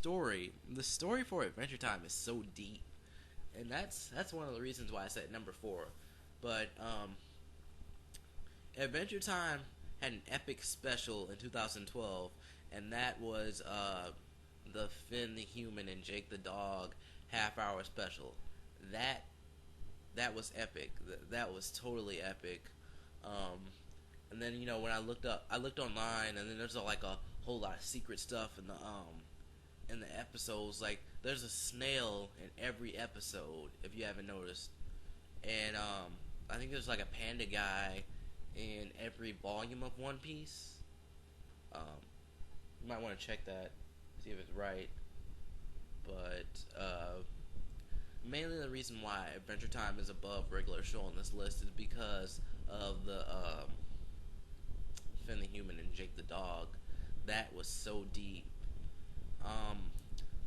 The story for Adventure Time is so deep, and that's one of the reasons why I said number four. But Adventure Time had an epic special in 2012, and that was the Finn the Human and Jake the Dog half-hour special. That that was epic. That was totally epic. Um, and then when I looked online, and then there's like a whole lot of secret stuff in the episodes. Like there's a snail in every episode, if you haven't noticed. And I think there's like a panda guy in every volume of One Piece. Um, you might want to check that, see if it's right. But mainly the reason why Adventure Time is above regular show on this list is because of the Finn the Human and Jake the Dog. That was so deep. Um,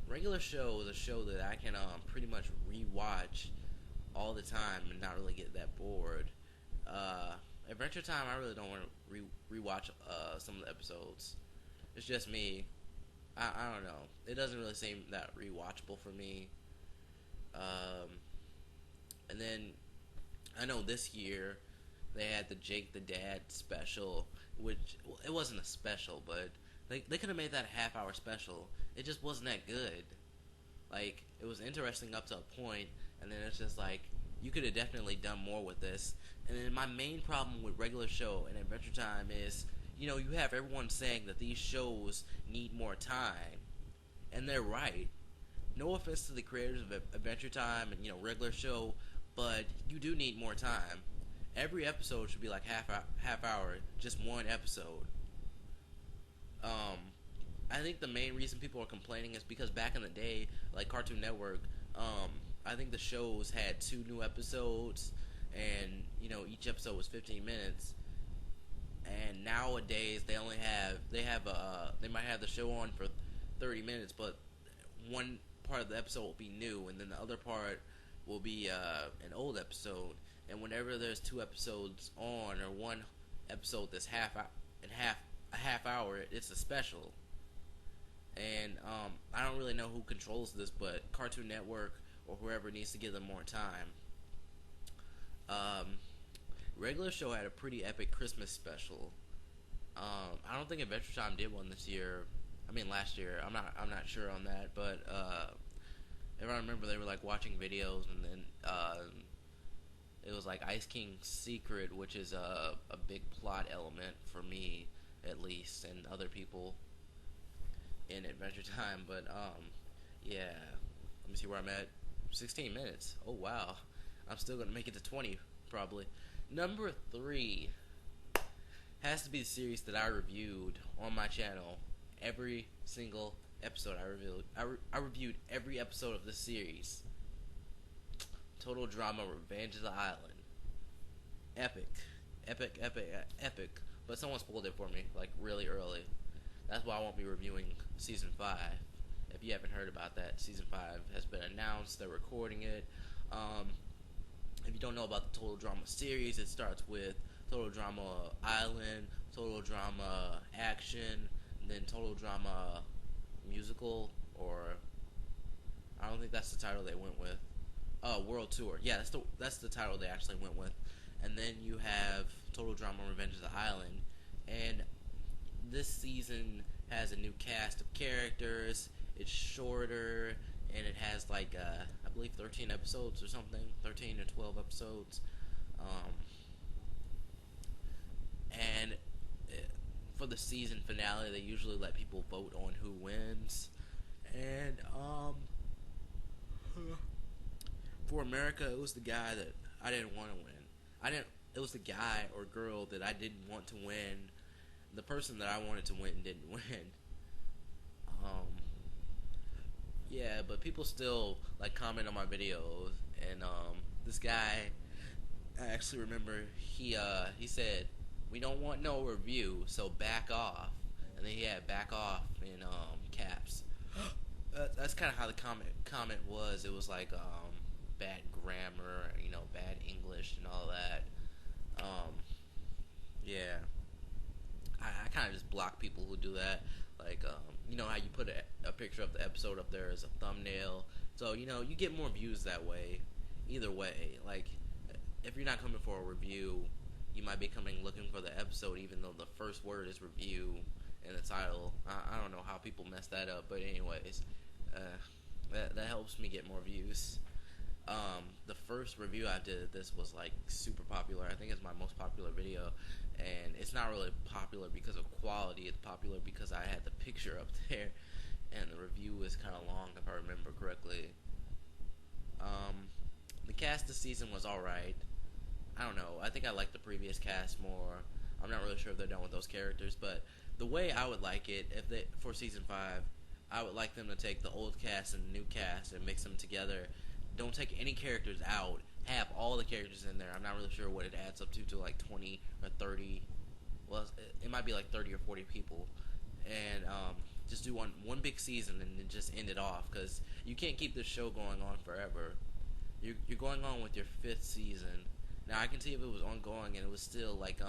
Regular show is a show that I can pretty much rewatch all the time and not really get that bored. Adventure Time, I really don't want to rewatch some of the episodes. It's just me. I don't know. It doesn't really seem that rewatchable for me. Um, and then I know this year they had the Jake the Dad special, which well, it wasn't a special, but they could have made that a half hour special. It just wasn't that good. Like it was interesting up to a point, and then it's just like you could have definitely done more with this. And then my main problem with regular show and Adventure Time is, you have everyone saying that these shows need more time, and they're right. No offense to the creators of Adventure Time and regular show, but you do need more time. Every episode should be like half hour, just one episode. Um, I think the main reason people are complaining is because back in the day, like Cartoon Network, I think the shows had two new episodes, and each episode was 15 minutes. And nowadays they might have the show on for 30 minutes, but one part of the episode will be new, and then the other part will be an old episode. And whenever there's two episodes on, or one episode that's a half hour, it's a special. And I don't really know who controls this, but Cartoon Network or whoever needs to give them more time. Um, Regular show had a pretty epic Christmas special. I don't think Adventure Time did one this year. I mean last year. I'm not sure on that, but if I remember, they were like watching videos, and then it was like Ice King's Secret, which is a big plot element for me, at least, and other people in Adventure Time. But yeah. Let me see where I'm at. 16 minutes. Oh wow. I'm still gonna make it to 20 probably. Number 3 has to be the series that I reviewed on my channel. Every single episode I reviewed. I reviewed every episode of this series. Total Drama Revenge of the Island. Epic. Epic, epic, epic. But someone spoiled it for me, like, really early. That's why I won't be reviewing Season 5. If you haven't heard about that, Season 5 has been announced. They're recording it. If you don't know about the Total Drama series, it starts with Total Drama Island, Total Drama Action, and then Total Drama Musical, or I don't think that's the title they went with. World Tour. Yeah, that's the title they actually went with. And then you have Total Drama Revenge of the Island, and this season has a new cast of characters. It's shorter, and it has like I believe 13 episodes or something, 13 or 12 episodes. And for the season finale, they usually let people vote on who wins. And for America, it was the guy that I didn't want to win. I didn't. It was the guy or girl that I didn't want to win. The person that I wanted to win didn't win. Um, yeah, but people still like comment on my videos, and this guy, I actually remember he said, "We don't want no review, so back off," and then he had "back off" in caps. That's kind of how the comment was. It was like bad grammar, bad English and all that. Yeah. I kind of just block people who do that. Like, how you put a picture of the episode up there as a thumbnail. So you get more views that way. Either way, like if you're not coming for a review, you might be coming looking for the episode, even though the first word is review in the title. I don't know how people mess that up, but anyways, that helps me get more views. The first review I did of this was like super popular. I think it's my most popular video, and it's not really popular because of quality. It's popular because I had the picture up there, and the review was kind of long if I remember correctly. The cast this season was alright. I don't know. I think I like the previous cast more. I'm not really sure if they're done with those characters, but the way I would like it, if they for season 5, I would like them to take the old cast and the new cast and mix them together. Don't take any characters out. Have all the characters in there. I'm not really sure what it adds up to like 20 or 30. Well, it might be like 30 or 40 people, and just do one big season and then just end it off, because you can't keep this show going on forever. You're going on with your 5th season. Now I can see if it was ongoing and it was still like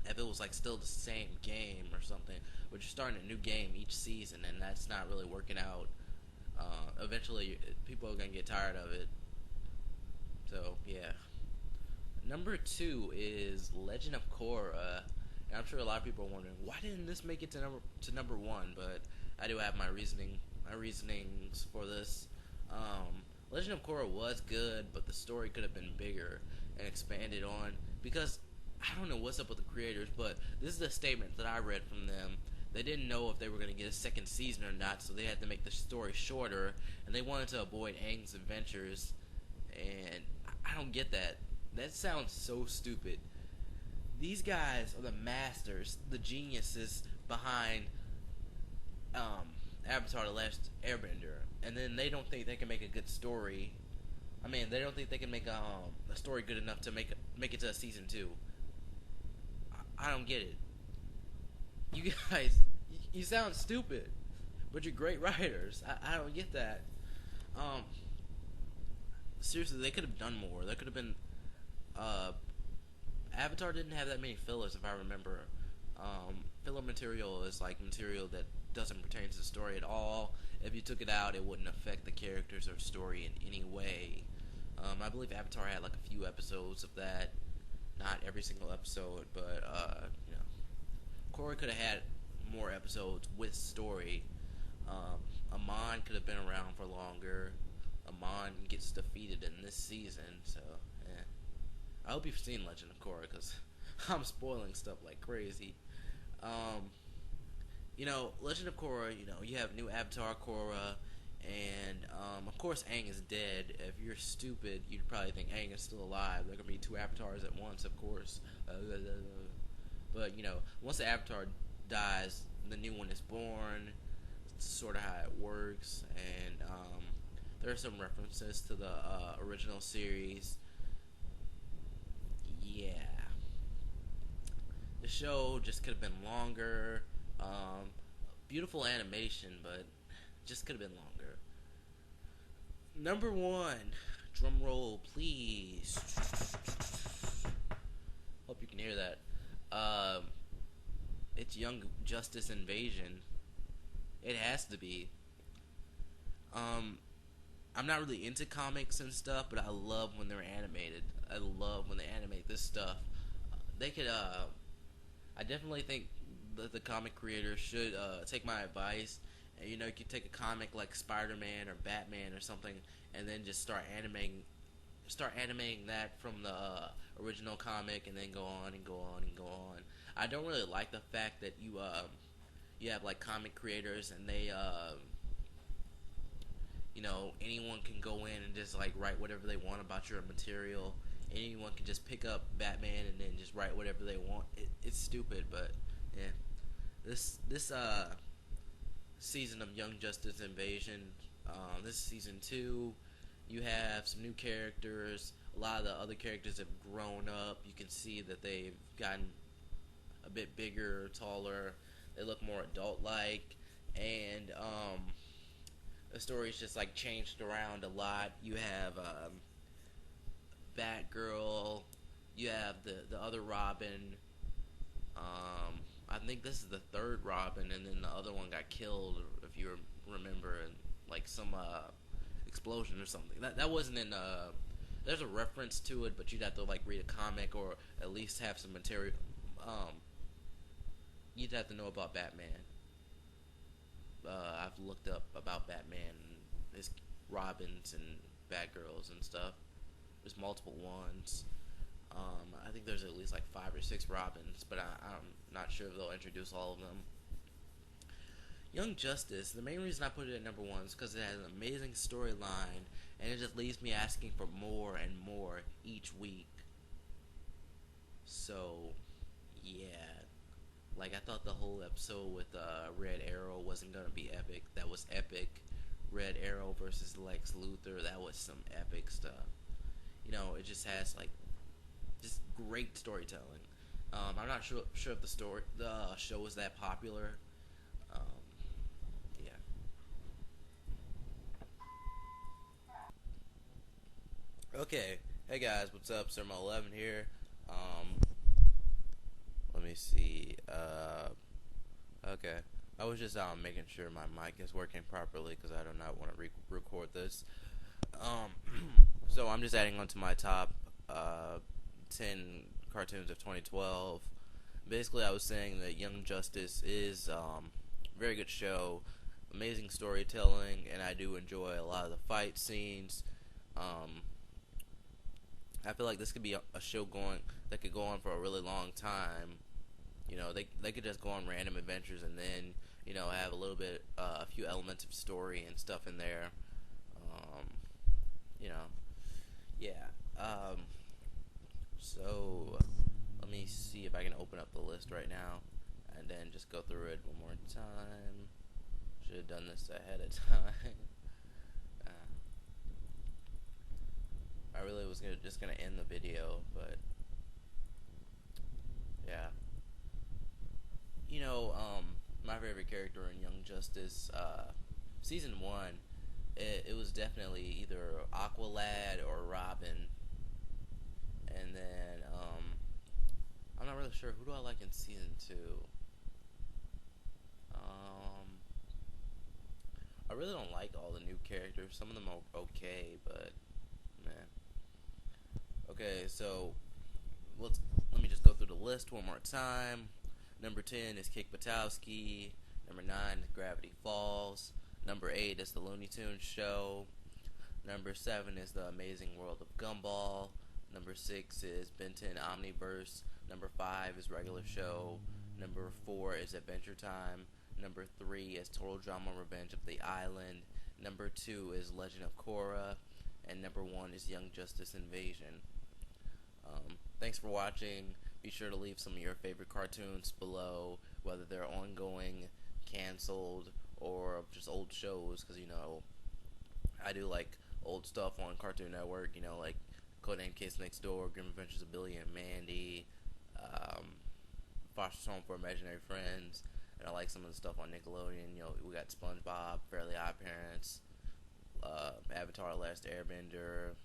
if it was like still the same game or something, but you're starting a new game each season and that's not really working out. Eventually people are gonna get tired of it. So yeah. Number 2 is Legend of Korra. And I'm sure a lot of people are wondering, why didn't this make it to number 1? But I do have my reasonings for this. Legend of Korra was good, but the story could have been bigger and expanded on, because I don't know what's up with the creators, but this is a statement that I read from them. They didn't know if they were going to get a second season or not, so they had to make the story shorter, and they wanted to avoid Aang's adventures, and I don't get that. That sounds so stupid. These guys are the masters, the geniuses behind Avatar: The Last Airbender, and then they don't think they can make a good story. I mean, they don't think they can make a story good enough to make it to a season 2. I don't get it. You guys, you sound stupid, but you're great writers. I don't get that. Seriously, they could have done more. There could have been. Avatar didn't have that many fillers, if I remember. Filler material is like material that doesn't pertain to the story at all. If you took it out, it wouldn't affect the characters or story in any way. I believe Avatar had like a few episodes of that. Not every single episode, but Korra could have had more episodes with story. Amon could have been around for longer. Amon gets defeated in this season, so yeah. I hope you've seen Legend of Korra, because I'm spoiling stuff like crazy. Legend of Korra, you have new Avatar Korra, and of course Aang is dead. If you're stupid, you'd probably think Aang is still alive. There could be 2 Avatars at once, of course. But once the Avatar dies, the new one is born. It's sort of how it works, and there are some references to the original series. Yeah. The show just could have been longer. Beautiful animation, but just could have been longer. Number 1, drum roll, please. Hope you can hear that. It's Young Justice Invasion. It has to be. I'm not really into comics and stuff, but I love when they're animated. I love when they animate this stuff. They could, I definitely think that the comic creators should take my advice. And, you could take a comic like Spider-Man or Batman or something, and then just start animating that from the original comic, and then go on and go on and go on. I don't really like the fact that you have like comic creators, and they anyone can go in and just like write whatever they want about your material. Anyone can just pick up Batman and then just write whatever they want. It's stupid, but yeah. This season of Young Justice Invasion, this is season 2. You have some new characters. A lot of the other characters have grown up. You can see that they've gotten a bit bigger, taller. They look more adult-like, and the story's just like changed around a lot. You have Batgirl. You have the other Robin. I think this is the 3rd Robin, and then the other one got killed a if you remember, and like some explosion or something. That wasn't in. There's a reference to it, but you'd have to like read a comic or at least have some material. You'd have to know about Batman. I've looked up about Batman and his Robins and Batgirls and stuff. There's multiple ones. I think there's at least like 5 or 6 Robins, but I'm not sure if they'll introduce all of them. Young Justice, the main reason I put it at number 1 is because it has an amazing storyline, and it just leaves me asking for more and more each week. So, yeah. Like, I thought the whole episode with Red Arrow wasn't going to be epic. That was epic. Red Arrow versus Lex Luthor, that was some epic stuff. You know, it just has, like, just great storytelling. I'm not sure if the show was that popular. Yeah. Okay. Hey guys, what's up? Sermo11 here. Let me see. Okay. I was just making sure my mic is working properly because I do not want to record this. So I'm just adding on to my top 10 cartoons of 2012. Basically, I was saying that Young Justice is a very good show, amazing storytelling, and I do enjoy a lot of the fight scenes. I feel like this could be a show that could go on for a really long time. You know, they could just go on random adventures and then, you know, have a few elements of story and stuff in there. You know, yeah. So let me see if I can open up the list right now and then just go through it one more time. Should have done this ahead of time. I really was just gonna end the video, but yeah. You know, my favorite character in Young Justice, season 1, it was definitely either Aqualad or Robin. And then, I'm not really sure, who do I like in season 2? I really don't like all the new characters. Some of them are okay, but, man. Okay, so, let me just go through the list one more time. Number 10 is Kick Buttowski. Number 9 is Gravity Falls. Number 8 is The Looney Tunes Show. Number 7 is The Amazing World of Gumball. Number 6 is Ben 10 Omniverse. Number 5 is Regular Show. Number 4 is Adventure Time. Number 3 is Total Drama Revenge of the Island. Number 2 is Legend of Korra. And number 1 is Young Justice Invasion. Thanks for watching. Be sure to leave some of your favorite cartoons below, whether they're ongoing, canceled, or just old shows, because, you know, I do like old stuff on Cartoon Network, you know, like Codename Case Next Door, Grim Adventures of Billy and Mandy, Foster's Home for Imaginary Friends, and I like some of the stuff on Nickelodeon. You know, we got SpongeBob, Fairly Odd Parents, Avatar: The Last Airbender,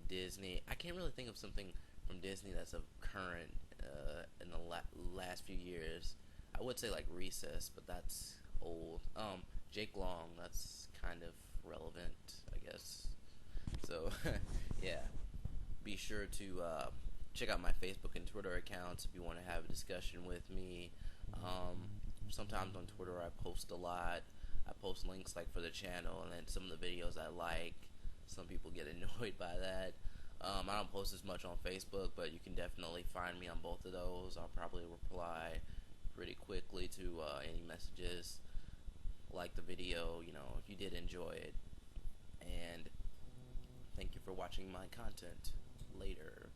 Disney. I can't really think of something from Disney that's of current in the last few years. I would say like Recess, but that's old. Jake Long, that's kind of relevant, I guess. So, yeah. Be sure to check out my Facebook and Twitter accounts if you want to have a discussion with me. Sometimes on Twitter I post a lot. I post links like for the channel and then some of the videos I like. Some people get annoyed by that. I don't post as much on Facebook, but you can definitely find me on both of those. I'll probably reply pretty quickly to any messages. Like the video, you know, if you did enjoy it. And thank you for watching my content. Later.